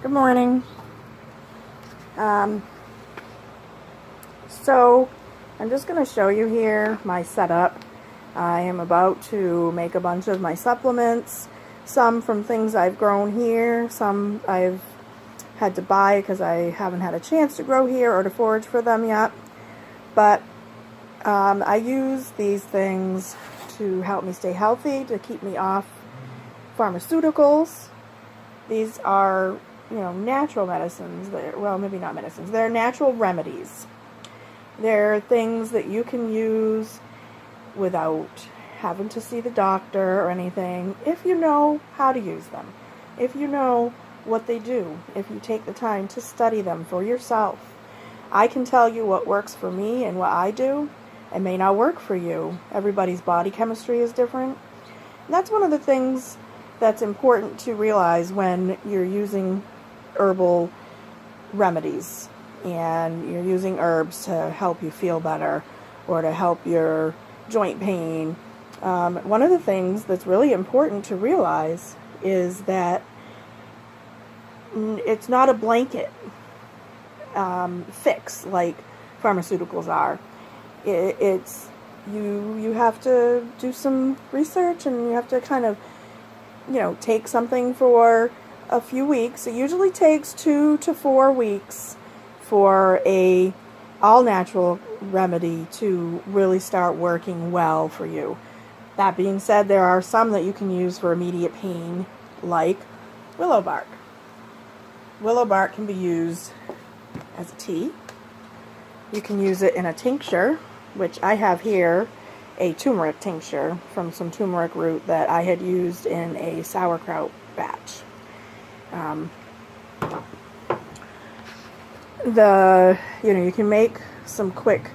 Good morning. So I'm just going to show you here my setup. I am about to make a bunch of my supplements, some from things I've grown here, some I've had to buy because I haven't had a chance to grow here or to forage for them yet. But I use these things to help me stay healthy, to keep me off pharmaceuticals. These are, natural medicines. Well, maybe not medicines. They're natural remedies. They're things that you can use without having to see the doctor or anything, if you know how to use them, if you know what they do, if you take the time to study them for yourself. I can tell you what works for me and what I do. It may not work for you. Everybody's body chemistry is different. And that's one of the things that's important to realize when you're using herbal remedies and you're using herbs to help you feel better or to help your joint pain. One of the things that's really important to realize is that it's not a blanket fix like pharmaceuticals are. It's you have to do some research, and you have to kind of take something for a few weeks. It usually takes 2 to 4 weeks for a all-natural remedy to really start working well for you. That being said, there are some that you can use for immediate pain, like willow bark. Willow bark can be used as a tea. You can use it in a tincture, which I have here, a turmeric tincture from some turmeric root that I had used in a sauerkraut batch. You can make some quick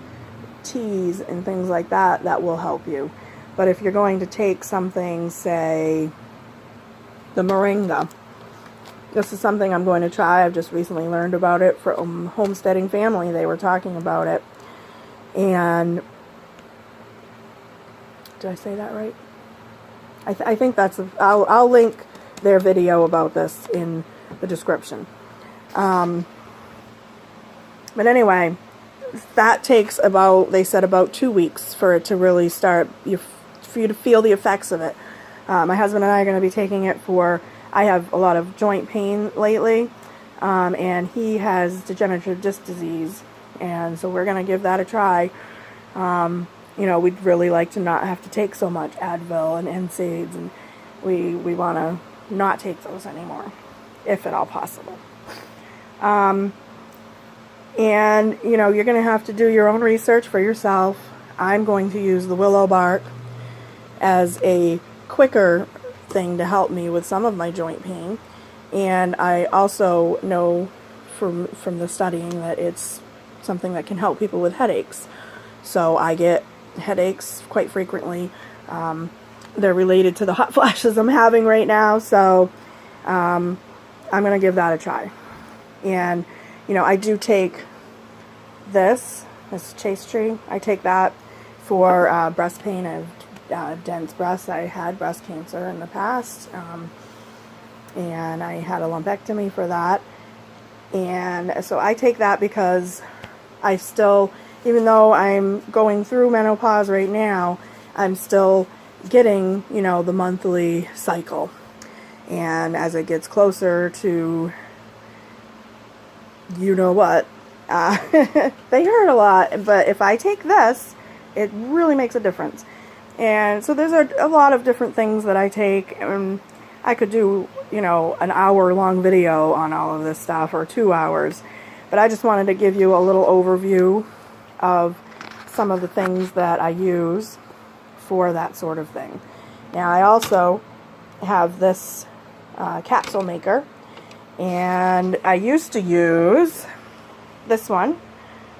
teas and things like that that will help you. But if you're going to take something, say the moringa, this is something I'm going to try. I've just recently learned about it from Homesteading Family. They were talking about it. And did I say that right? I think that's I'll link their video about this in the description. But anyway, that takes they said about 2 weeks for it to really start, for you to feel the effects of it. My husband and I are going to be taking it I have a lot of joint pain lately, and he has degenerative disc disease, and so we're going to give that a try. We'd really like to not have to take so much Advil and NSAIDs, and we want to not take those anymore, if at all possible. And, you're going to have to do your own research for yourself. I'm going to use the willow bark as a quicker thing to help me with some of my joint pain. And I also know from the studying that it's something that can help people with headaches. So I get headaches quite frequently. They're related to the hot flashes I'm having right now. So I'm going to give that a try. And I do take this chase tree. I take that for breast pain. I have dense breasts. I had breast cancer in the past, and I had a lumpectomy for that. And so I take that because I still, even though I'm going through menopause right now, I'm still getting, the monthly cycle. And as it gets closer to what, they hurt a lot, but if I take this, it really makes a difference. And so there's a lot of different things that I take, and I could do, an hour-long video on all of this stuff, or 2 hours, but I just wanted to give you a little overview of some of the things that I use for that sort of thing. Now, I also have this capsule maker, and I used to use this one.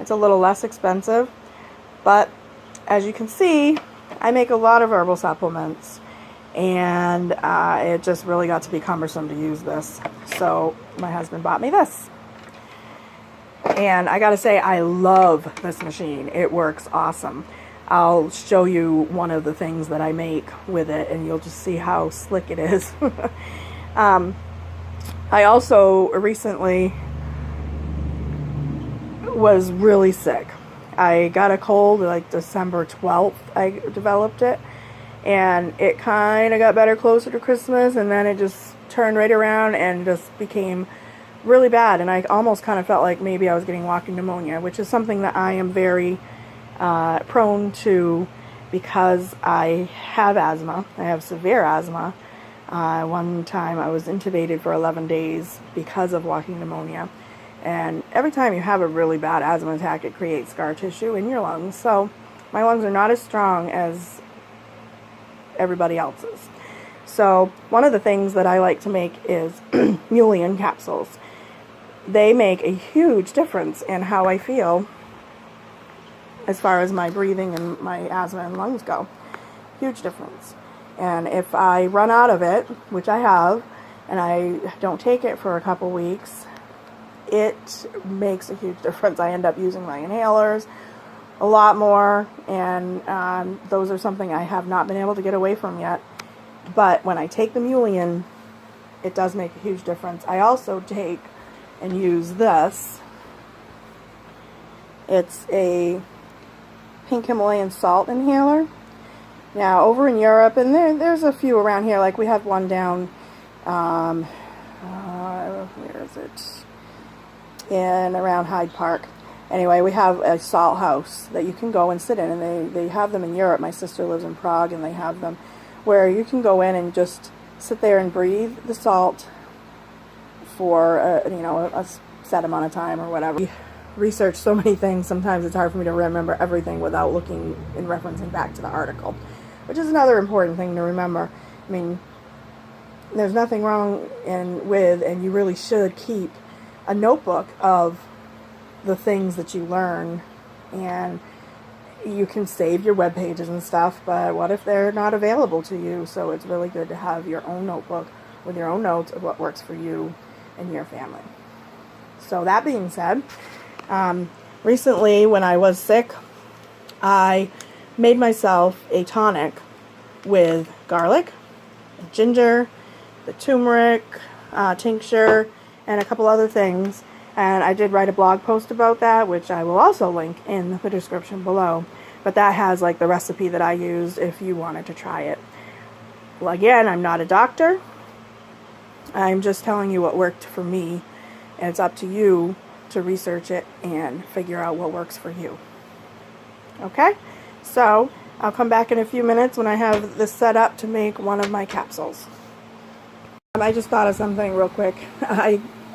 It's a little less expensive, but as you can see, I make a lot of herbal supplements, and it just really got to be cumbersome to use this. So my husband bought me this. And I gotta say, I love this machine. It works awesome. I'll show you one of the things that I make with it, and you'll just see how slick it is. I also recently was really sick. I got a cold like December 12th. I developed it, and it kind of got better closer to Christmas, and then it just turned right around and just became really bad, and I almost kind of felt like maybe I was getting walking pneumonia, which is something that I am very prone to because I have asthma. I have severe asthma. One time I was intubated for 11 days because of walking pneumonia. And every time you have a really bad asthma attack, it creates scar tissue in your lungs. So my lungs are not as strong as everybody else's. So one of the things that I like to make is Mullein capsules. They make a huge difference in how I feel as far as my breathing and my asthma and lungs go. Huge difference. And if I run out of it, which I have, and I don't take it for a couple weeks, it makes a huge difference. I end up using my inhalers a lot more, and those are something I have not been able to get away from yet. But when I take the Mullein, it does make a huge difference. I also take and use this. It's a pink Himalayan salt inhaler. Now, over in Europe, and there's a few around here, like we have one down, where is it? In around Hyde Park. Anyway, we have a salt house that you can go and sit in, and they have them in Europe. My sister lives in Prague, and they have them where you can go in and just sit there and breathe the salt for a set amount of time or whatever. We research so many things, sometimes it's hard for me to remember everything without looking and referencing back to the article, which is another important thing to remember. I mean, there's nothing wrong with, and you really should keep a notebook of the things that you learn, and you can save your web pages and stuff, but what if they're not available to you? So it's really good to have your own notebook with your own notes of what works for you and your family. So that being said, recently when I was sick, I made myself a tonic with garlic, ginger, the turmeric tincture, and a couple other things. And I did write a blog post about that, which I will also link in the description below. But that has like the recipe that I used if you wanted to try it. Well, again, I'm not a doctor. I'm just telling you what worked for me. And it's up to you to research it and figure out what works for you. Okay? So I'll come back in a few minutes when I have this set up to make one of my capsules. I just thought of something real quick.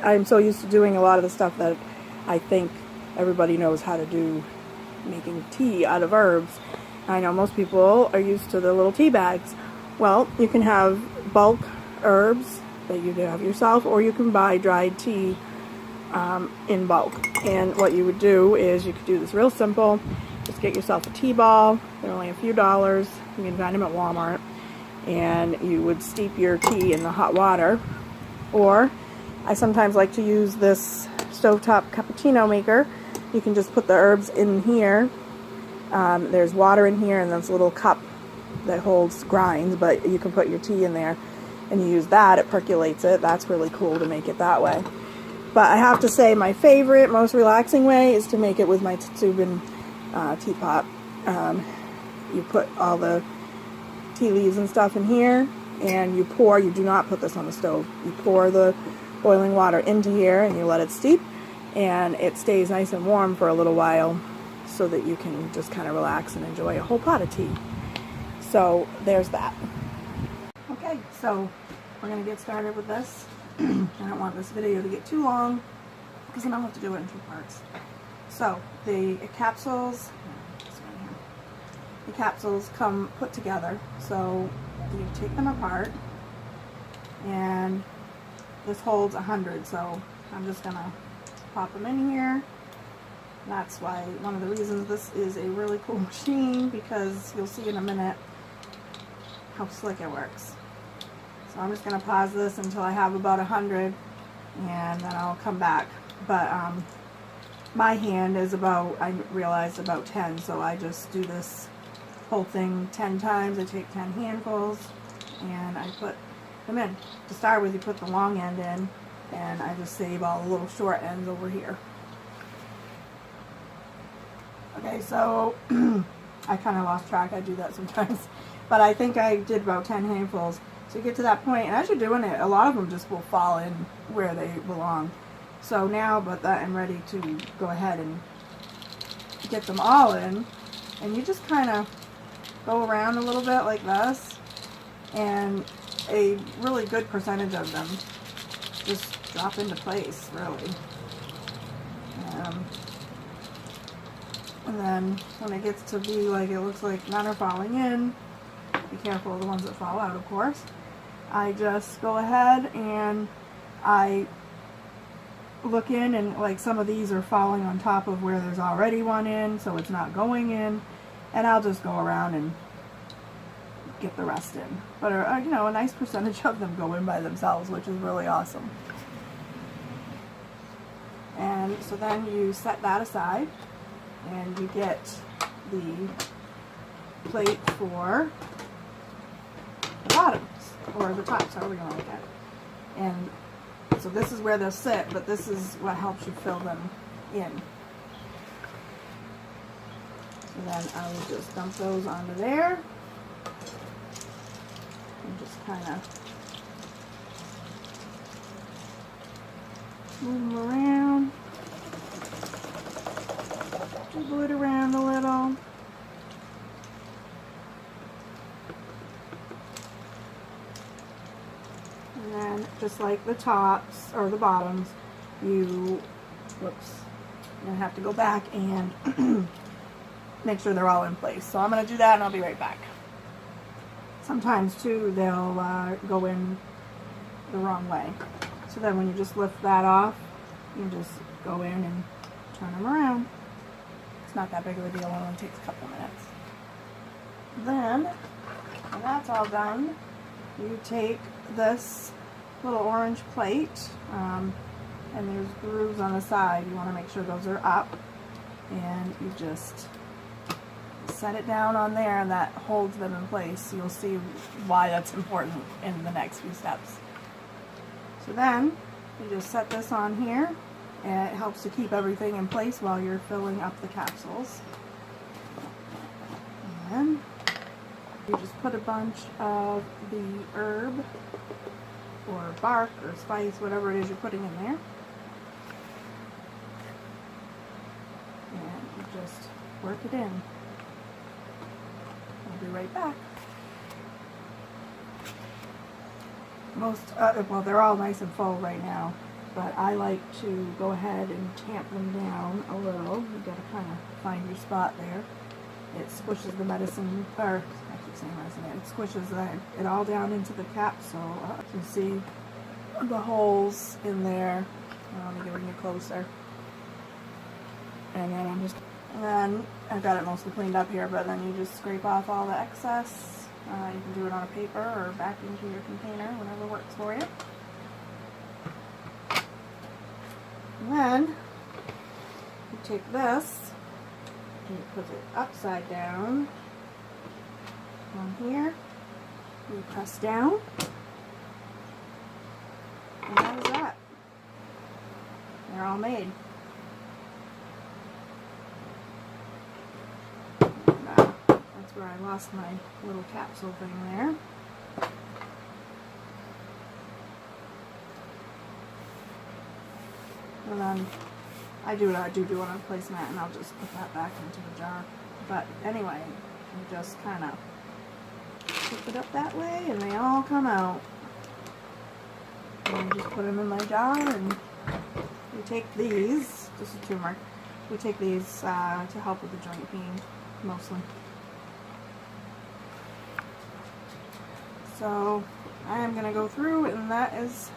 I'm so used to doing a lot of the stuff that I think everybody knows how to do, making tea out of herbs. I know most people are used to the little tea bags. Well, you can have bulk herbs that you have yourself, or you can buy dried tea in bulk. And what you would do is you could do this real simple. Just get yourself a tea ball. They're only a few dollars. You can find them at Walmart. And you would steep your tea in the hot water. Or I sometimes like to use this stovetop cappuccino maker. You can just put the herbs in here. There's water in here and this little cup that holds grinds, but you can put your tea in there and you use that. It percolates it. That's really cool to make it that way. But I have to say my favorite, most relaxing way is to make it with my Tsubin teapot. You put all the tea leaves and stuff in here, and you do not put this on the stove. You pour the boiling water into here and you let it steep, and it stays nice and warm for a little while so that you can just kind of relax and enjoy a whole pot of tea. So there's that. Okay, so we're going to get started with this. I don't want this video to get too long because then I'll have to do it in 2 parts. So the capsules come put together. So you take them apart, and this holds 100, so I'm just gonna pop them in here. That's why, one of the reasons this is a really cool machine, because you'll see in a minute how slick it works. So I'm just gonna pause this until I have about 100, and then I'll come back. But my hand is I realized about 10, so I just do this whole thing 10 times. I take 10 handfuls and I put them in. To start with, you put the long end in, and I just save all the little short ends over here. Okay, so I kind of lost track. I do that sometimes, but I think I did about 10 handfuls. So you get to that point, and as you're doing it, a lot of them just will fall in where they belong. So now, but that I'm ready to go ahead and get them all in, and you just kind of go around a little bit like this, and a really good percentage of them just drop into place, really. And then when it gets to be like, it looks like none are falling in, be careful of the ones that fall out, of course. I just go ahead and I look in, and like some of these are falling on top of where there's already one in, so it's not going in, and I'll just go around and get the rest in. But you know, a nice percentage of them go in by themselves, which is really awesome. And so then you set that aside, and you get the plate for the bottoms, or the tops, however you want to look at it. And so this is where they'll sit, but this is what helps you fill them in. So then I will just dump those onto there, and just kind of move them around, jiggle it around a little. And then, just like the tops, or the bottoms, you, whoops, you're going to have to go back and make sure they're all in place. So I'm going to do that, and I'll be right back. Sometimes, too, they'll go in the wrong way. So then when you just lift that off, you just go in and turn them around. It's not that big of a deal, it only takes a couple minutes. Then, when that's all done, you take this little orange plate, and there's grooves on the side. You want to make sure those are up, and you just set it down on there, and that holds them in place. You'll see why that's important in the next few steps. So then you just set this on here, and it helps to keep everything in place while you're filling up the capsules. And you just put a bunch of the herb or bark or spice, whatever it is you're putting in there. And you just work it in. I'll be right back. Well, they're all nice and full right now, but I like to go ahead and tamp them down a little. You've got to kind of find your spot there. It squishes the medicine, or I keep saying medicine, it squishes it all down into the capsule. You can see the holes in there. Let me bring it closer. And then I've got it mostly cleaned up here, but then you just scrape off all the excess. You can do it on a paper or back into your container, whatever works for you. And then you take this and you put it upside down on here. You press down, and that is that. They're all made. That's where I lost my little capsule thing there. And then I do it on a placemat, and I'll just put that back into the jar. But anyway, you just kind of flip it up that way, and they all come out. And I just put them in my jar, and we take these, just a tumor, we take these to help with the joint pain, mostly. So I am going to go through, and that is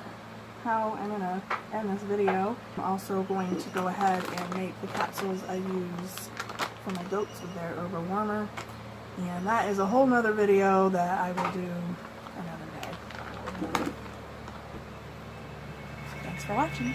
how I'm going to end this video. I'm also going to go ahead and make the capsules I use for my goats with their herb warmer, and that is a whole nother video that I will do another day. Thanks for watching.